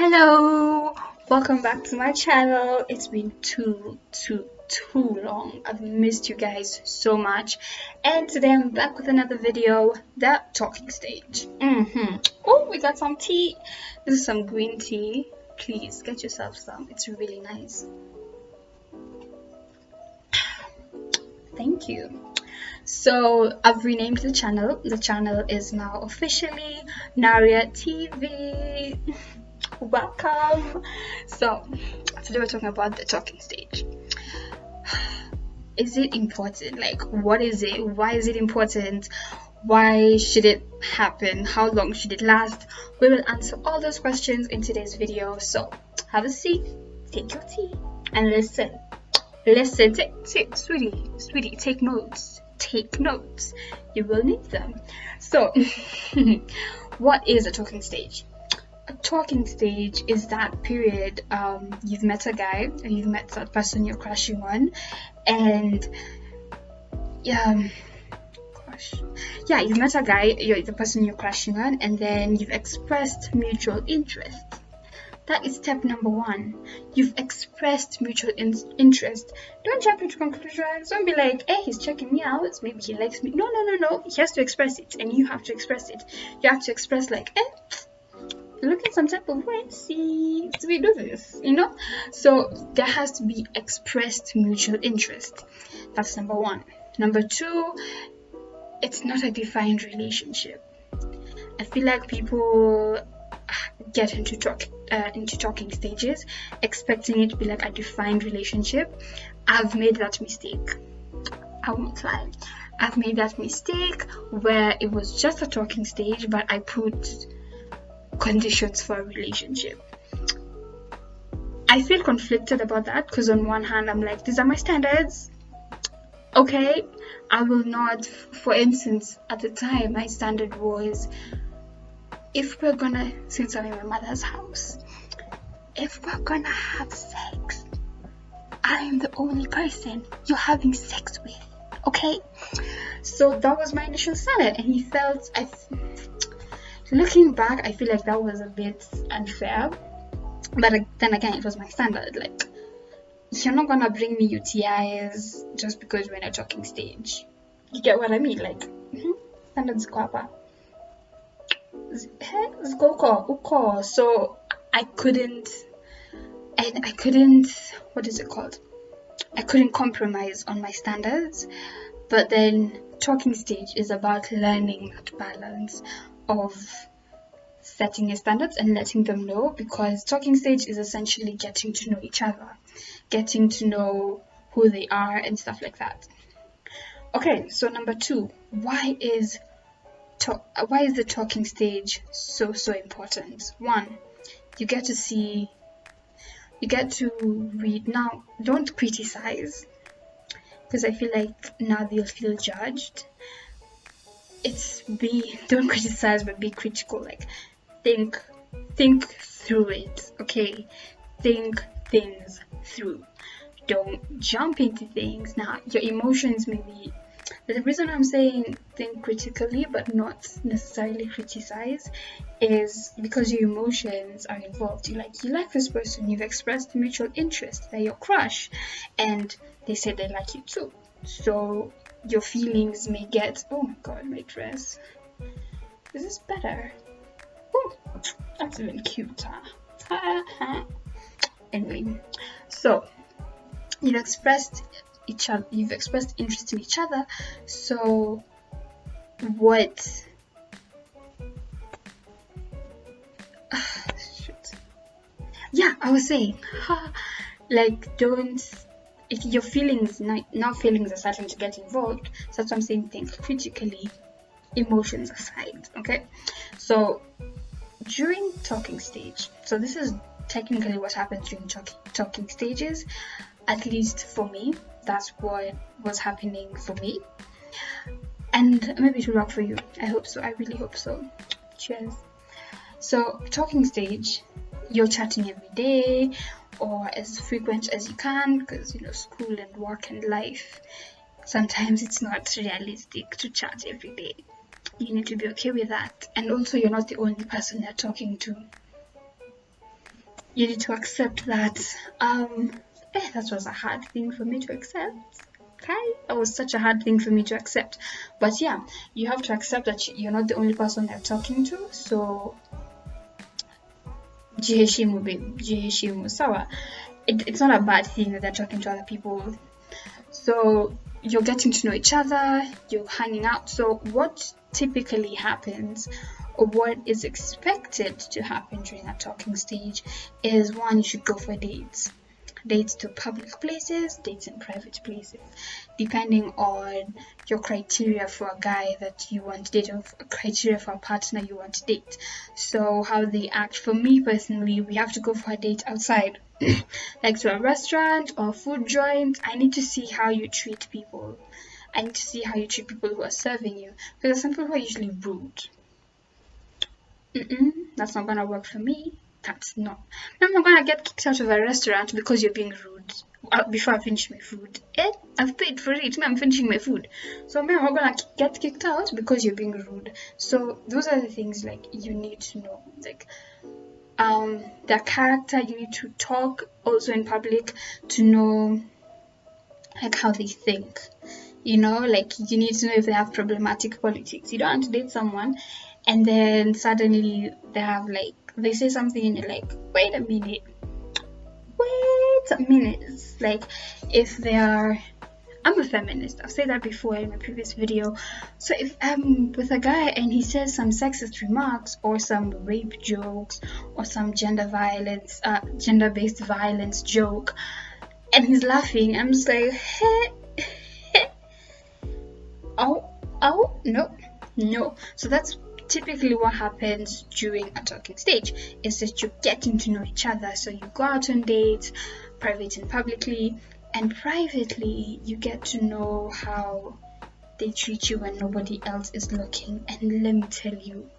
Hello, welcome back to my channel. It's been too long. I've missed you guys so much, and today I'm back with another video, the talking stage. Oh, we got some tea. This is some green tea. Please get yourself some. It's really nice. Thank you. So I've renamed the channel. The channel is now officially Naria TV. Welcome. So today we're talking about the talking stage. Is it important? Like, what is it? Why is it important? Why should it happen? How long should it last? We will answer all those questions in today's video. So have a seat, take your tea, and listen. Sweetie, take notes. You will need them. So what is a talking stage? A talking stage is that period you've met a guy, or you've met that person you're crushing on, and you've met a guy, you're the person you're crushing on, and then you've expressed mutual interest. That is step number one. You've expressed mutual interest. Don't jump into conclusions. Don't be like, hey, he's checking me out, maybe he likes me. No. He has to express it, and you have to express it. You have to express like, looking some type of way, see we do this, so there has to be expressed mutual interest. That's number one. Number two, it's not a defined relationship. I feel like people get into talking stages expecting it to be like a defined relationship. I've made that mistake. I won't lie. I've made that mistake where it was just a talking stage, but I put conditions for a relationship. I feel conflicted about that because on one hand I'm like, these are my standards. Okay, I will not, for instance, at the time my standard was, if we're gonna, since I'm in my mother's house, if we're gonna have sex, I am the only person you're having sex with. Okay, so that was my initial standard, and he felt, looking back, I feel like that was a bit unfair, but then again, it was my standard. Like, you're not gonna bring me UTIs just because we're in a talking stage. You get what I mean? Like, standards kwapa. So I couldn't, what is it called? I couldn't compromise on my standards. But then talking stage is about learning that balance of setting your standards and letting them know, because talking stage is essentially getting to know each other, getting to know who they are and stuff like that. Okay, so number two, why is the talking stage so important? One, you get to read. Now, don't criticize, because I feel like now they'll feel judged. Don't criticize, but be critical. Like, think through it. Okay, think things through. Don't jump into things. Now, your emotions may be, the reason I'm saying think critically but not necessarily criticize is because your emotions are involved. You like this person, you've expressed mutual interest, they're your crush, and they say they like you too. So your feelings may get, oh my god, my dress, is this better? Oh, that's even cuter. Anyway, so you've expressed interest in each other. So I was saying, like, don't, if your feelings now feelings are starting to get involved, so that's what I'm saying, think critically, emotions aside. Okay, so during talking stage, so this is technically what happens during talking stages, at least for me. That's what was happening for me, and maybe it will work for you. I hope so. I really hope so. Cheers. So talking stage, you're chatting every day or as frequent as you can, because school and work and life, sometimes it's not realistic to chat every day. You need to be okay with that. And also, you're not the only person they're talking to. you need to accept that that was a hard thing for me to accept. Okay, that was such a hard thing for me to accept. But yeah, you have to accept that you're not the only person they're talking to. So jiheshimu, babe, jiheshimu. Sawa. It's not a bad thing that they're talking to other people. So you're getting to know each other, you're hanging out. So what typically happens, or what is expected to happen during a talking stage, is one, you should go for dates to public places, dates in private places, depending on your criteria for a guy that you want to date, or criteria for a partner you want to date. So how they act. For me personally, we have to go for a date outside, like to a restaurant or a food joint. I need to see how you treat people. I need to see how you treat people who are serving you, because some people are usually rude. That's not gonna work for me. I'm not gonna get kicked out of a restaurant because you're being rude before I finish my food. I've paid for it. I'm finishing my food. So I'm not gonna get kicked out because you're being rude. So those are the things like you need to know. Like their character, you need to talk also in public to know like how they think. Like you need to know if they have problematic politics. You don't want to date someone and then suddenly they say something and you're like, wait a minute. Like if they are, I'm a feminist, I've said that before in my previous video. So if I'm with a guy and he says some sexist remarks or some rape jokes or some gender-based violence joke and he's laughing, I'm just like, no. So that's typically what happens during a talking stage, is that you're getting to know each other. So you go out on dates, private and publicly, and privately you get to know how they treat you when nobody else is looking. And let me tell you,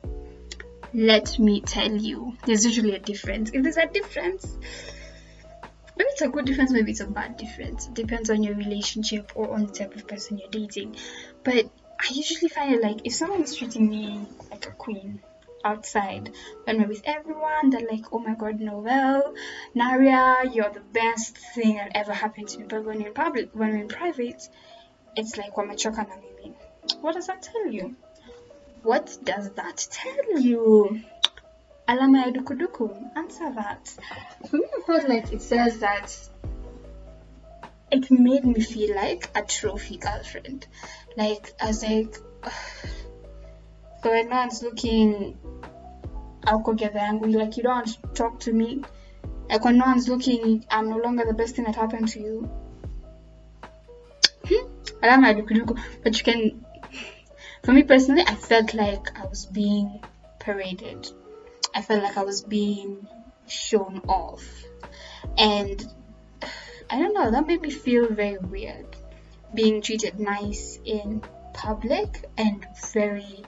there's usually a difference. If there's a difference, maybe it's a good difference, maybe it's a bad difference. It depends on your relationship or on the type of person you're dating. But I usually find it like if someone is treating me like a queen outside, when we're with everyone, they're like, oh my god, Noelle, Naria, you're the best thing that ever happened to me. But when we're in private, it's like wamechoka na mimi. What does that tell you? Alama ya dukuduku, answer that. For me, I felt like it says that it made me feel like a trophy girlfriend. Like, I was like, so when no one's looking, I'll go get the angle. Like, you don't want to talk to me. Like, when no one's looking, I'm no longer the best thing that happened to you. But you can, for me personally, I felt like I was being paraded. I felt like I was being shown off. And I don't know, that made me feel very weird. Being treated nice in public and very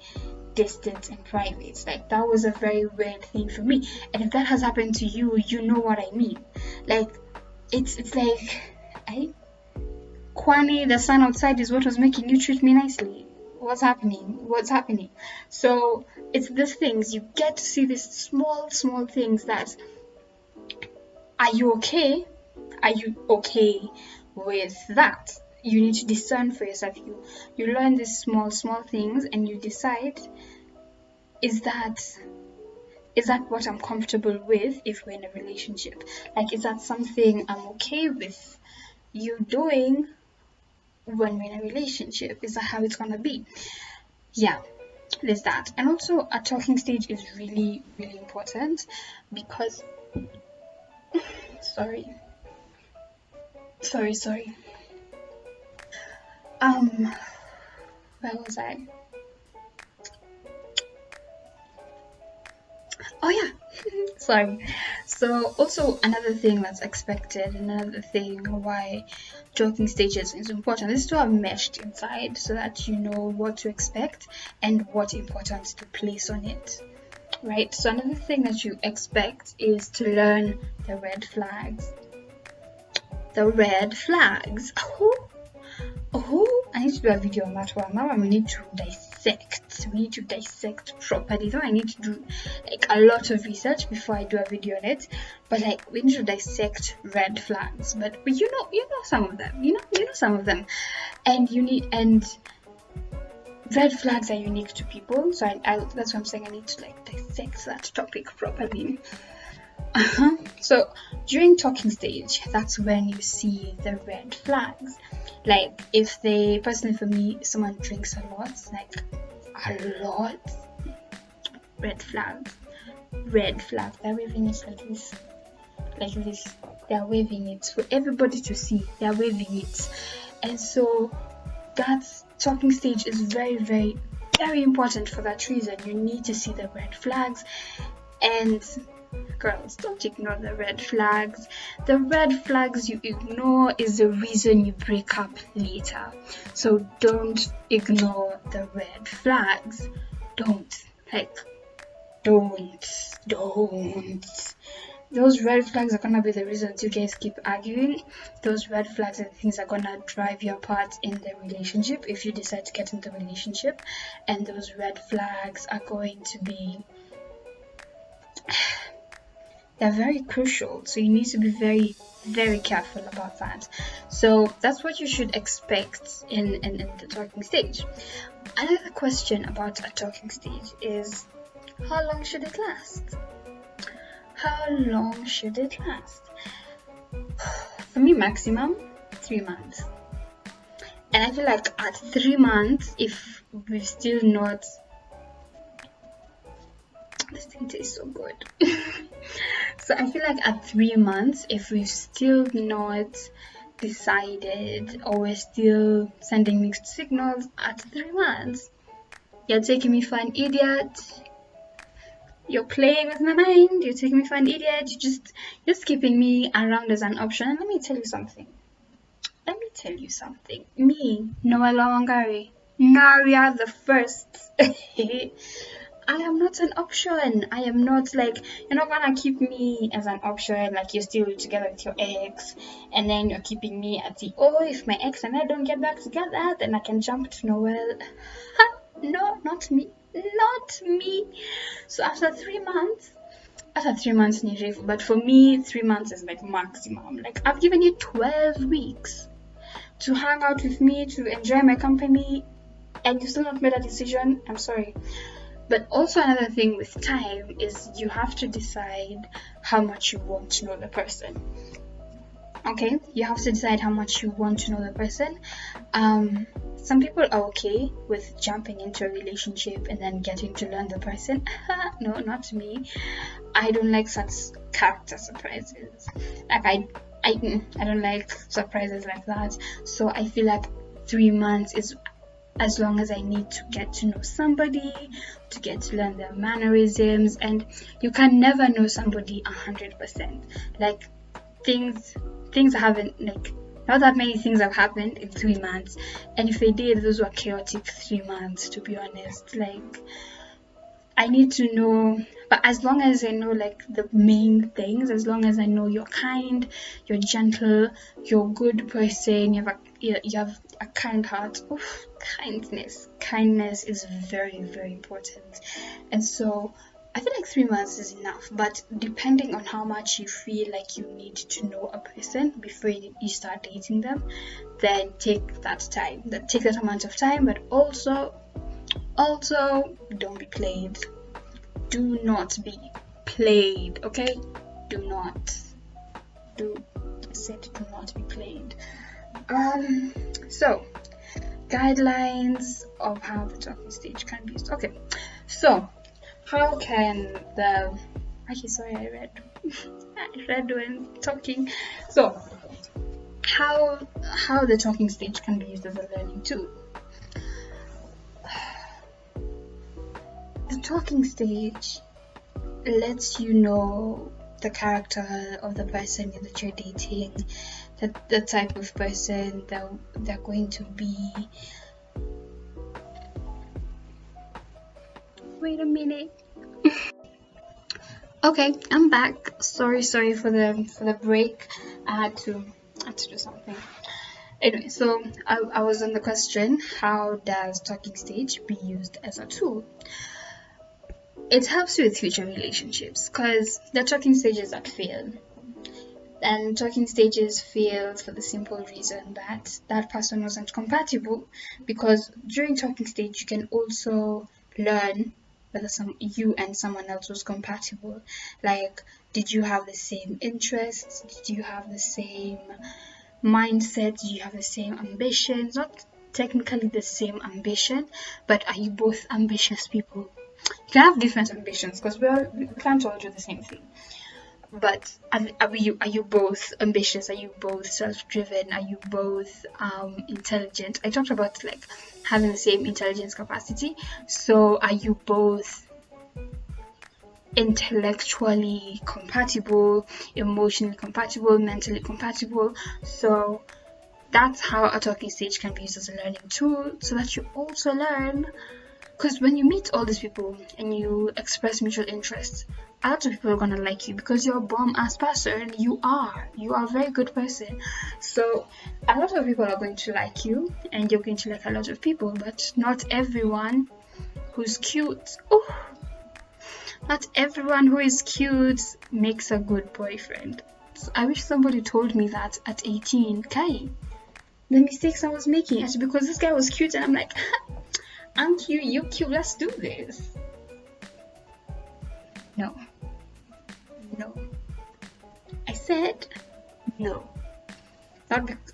distant in private. Like, that was a very weird thing for me. And if that has happened to you, you know what I mean. Like, it's like, Kwani, the sun outside is what was making you treat me nicely. What's happening? So it's these things, you get to see these small things that, are you okay with that? You need to discern for yourself. You learn these small things and you decide, is that what I'm comfortable with if we're in a relationship? Like, is that something I'm okay with you doing when we're in a relationship? Is that how it's gonna be? Yeah, there's that. And also, a talking stage is really, really important because sorry. Where was I? Oh yeah. Sorry. So also another thing that's expected, another thing why talking stages is important, is to have meshed inside so that you know what to expect and what importance to place on it. Right? So another thing that you expect is to learn the red flags. Oh, I need to do a video on that one. Now I need to dissect dissect. We need to dissect properly. So I need to do like a lot of research before I do a video on it. But like we need to dissect red flags. But you know some of them. You know some of them, and red flags are unique to people. So that's what I'm saying. I need to like dissect that topic properly. So during talking stage, that's when you see the red flags. Like if they, personally for me, someone drinks a lot, like a lot, red flags. They're waving it like this. They're waving it for everybody to see. They're waving it, and so that talking stage is very, very, very important for that reason. You need to see the red flags, and girls, don't ignore the red flags. The red flags you ignore is the reason you break up later. So don't ignore the red flags. Don't. Those red flags are gonna be the reasons you guys keep arguing. Those red flags are the things that are gonna drive you apart in the relationship if you decide to get into the relationship. And those red flags are going to be, they're very crucial, so you need to be very, very careful about that. So that's what you should expect in the talking stage. Another question about a talking stage is, how long should it last? How long should it last? For me, maximum 3 months. And I feel like at 3 months, if we're still not, this thing tastes so good. So I feel like at 3 months, if we've still not decided, or we're still sending mixed signals, at 3 months, you're taking me for an idiot. You're playing with my mind. You're taking me for an idiot. You're just keeping me around as an option. And let me tell you something. Me, Noella Wangari, Naria the First. I am not an option. I am not like, you're not gonna keep me as an option, like you're still together with your ex, and then you're keeping me at the, oh, if my ex and I don't get back together, then I can jump to Noel. No, not me. So after 3 months, Nijiv, but for me, 3 months is like maximum. Like I've given you 12 weeks to hang out with me, to enjoy my company, and you still not made a decision. I'm sorry. But also another thing with time is you have to decide how much you want to know the person. Okay, you have to decide how much you want to know the person. Some people are okay with jumping into a relationship and then getting to learn the person. No, not me. I don't like such character surprises. Like I don't like surprises like that. So I feel like 3 months is as long as I need to get to know somebody, to get to learn their mannerisms, and you can never know somebody 100%. Like things haven't, like not that many things have happened in 3 months, and if they did, those were chaotic 3 months, to be honest. Like I need to know, but as long as I know like the main things, as long as I know you're kind, you're gentle, you're a good person, you have a kind heart. Oof, kindness is very, very important. And so I feel like 3 months is enough, but depending on how much you feel like you need to know a person before you start dating them, then take that time, take that amount of time. But also don't be played. Do not be played, okay? I said do not be played. So guidelines of how the talking stage can be used. Okay, so how can the I read when talking. So how the talking stage can be used as a learning tool. The talking stage lets you know the character of the person that you're dating, the type of person that they're going to be. Wait a minute. Okay, I'm back. Sorry for the break. I had to do something. Anyway, so I was on the question, how does talking stage be used as a tool? It helps you with future relationships because there are talking stages that fail. And talking stages failed for the simple reason that that person wasn't compatible. Because during talking stage, you can also learn whether you and someone else was compatible. Like, did you have the same interests? Did you have the same mindset? Did you have the same ambitions? Not technically the same ambition, but are you both ambitious people? You can have different ambitions because we can't all do the same thing. But are you both ambitious? Are you both self-driven? Are you both intelligent? I talked about like having the same intelligence capacity. So are you both intellectually compatible, emotionally compatible, mentally compatible? So that's how a talking stage can be used as a learning tool, so that you also learn. Because when you meet all these people and you express mutual interest, a lot of people are gonna like you because you're a bomb-ass person. You are a very good person. So a lot of people are going to like you, and you're going to like a lot of people. But not everyone who's cute. Not everyone who is cute makes a good boyfriend. So I wish somebody told me that at 18. Kai, the mistakes I was making is because this guy was cute, and I'm like, I'm cute, you cute, let's do this. No. I said no.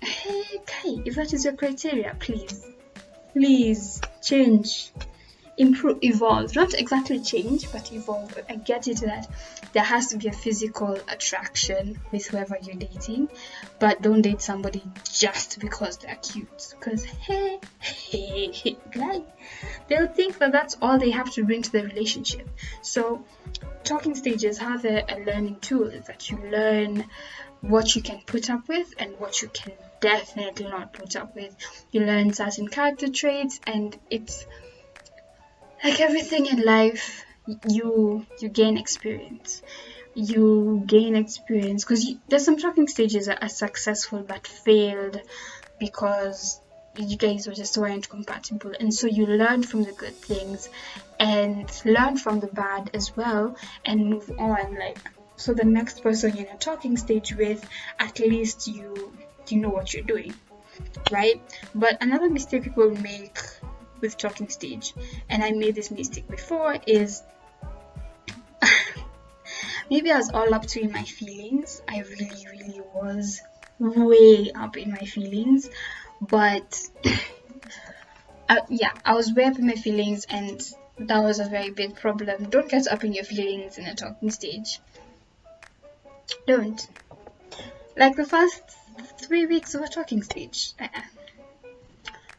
Hey, Kai, if that is your criteria, please change, improve, evolve. Not exactly change, but evolve. I get it that there has to be a physical attraction with whoever you're dating, but don't date somebody just because they're cute. Because hey, guy, they'll think that that's all they have to bring to the relationship. So talking stages have a learning tool that you learn what you can put up with and what you can definitely not put up with. You learn certain character traits, and it's like everything in life, you gain experience. Because there's some talking stages that are successful but failed because you guys weren't compatible, and so you learn from the good things and learn from the bad as well and move on. Like, so the next person you're in a talking stage with, at least you know what you're doing, right? But another mistake people make with talking stage, and I made this mistake before, is maybe I was all up to in my feelings. I really was way up in my feelings, but I was way up in my feelings, and that was a very big problem. Don't get up in your feelings in a talking stage. Don't. Like the first 3 weeks of a talking stage.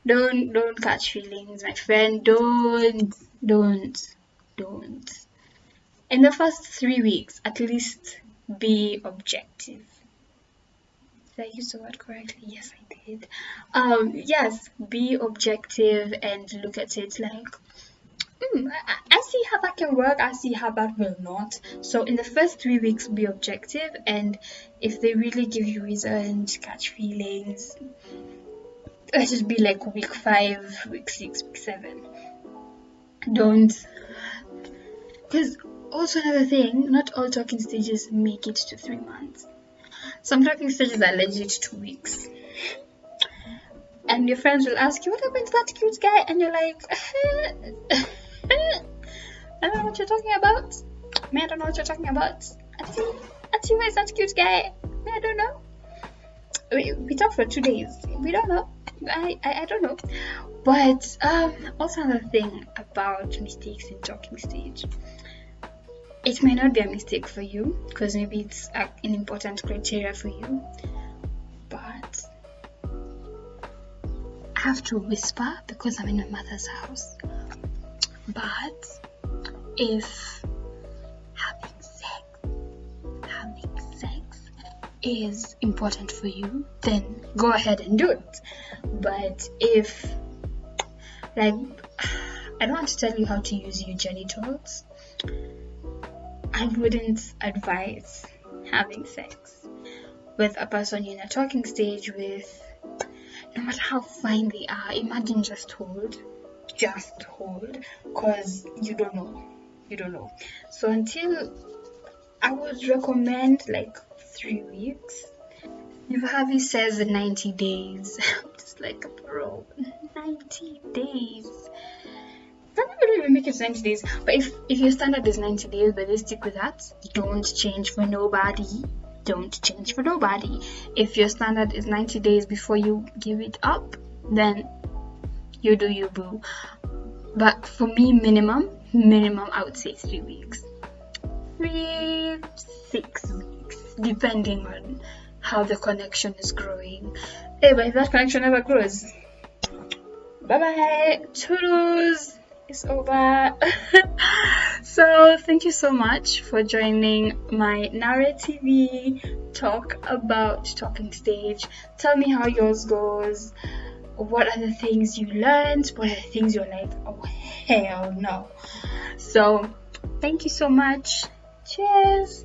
Don't catch feelings, my friend. Don't. In the first 3 weeks, at least be objective. Did I use the word correctly? Yes, I did. Yes, be objective and look at it like, I see how that can work, I see how that will not. So in the first 3 weeks, be objective, and if they really give you reason to catch feelings, let it be like week 5, week 6, week 7. Don't. Because also another thing, not all talking stages make it to 3 months. Some talking stages are legit 2 weeks. And your friends will ask you, what happened to that cute guy? And you're like, I don't know what you're talking about. I don't know what you're talking about. Auntie, where's that cute guy? I don't know. We talked for 2 days. We don't know. I don't know. But also another thing about mistakes in talking stage. It may not be a mistake for you, because maybe it's an important criteria for you. But I have to whisper because I'm in my mother's house. But if having sex is important for you, then go ahead and do it. But if, like, I don't want to tell you how to use your genitals, I wouldn't advise having sex with a person you're in a talking stage with no matter how fine they are, imagine just hold, because you don't know. So until, I would recommend like 3 weeks. If Harvey says 90 days, I'm just like, bro, 90 days. That would even make it 90 days. But if your standard is 90 days, but they stick with that, don't change for nobody. Don't change for nobody. If your standard is 90 days before you give it up, then you do you, boo. But for me, minimum, I would say 3 weeks. 6 weeks, depending on how the connection is growing. Hey, but if that connection never grows, bye-bye, toodles, it's over. So thank you so much for joining my narrative talk about talking stage. Tell me how yours goes. What are the things you learned? What are the things you're like, oh hell no? So thank you so much. Cheers.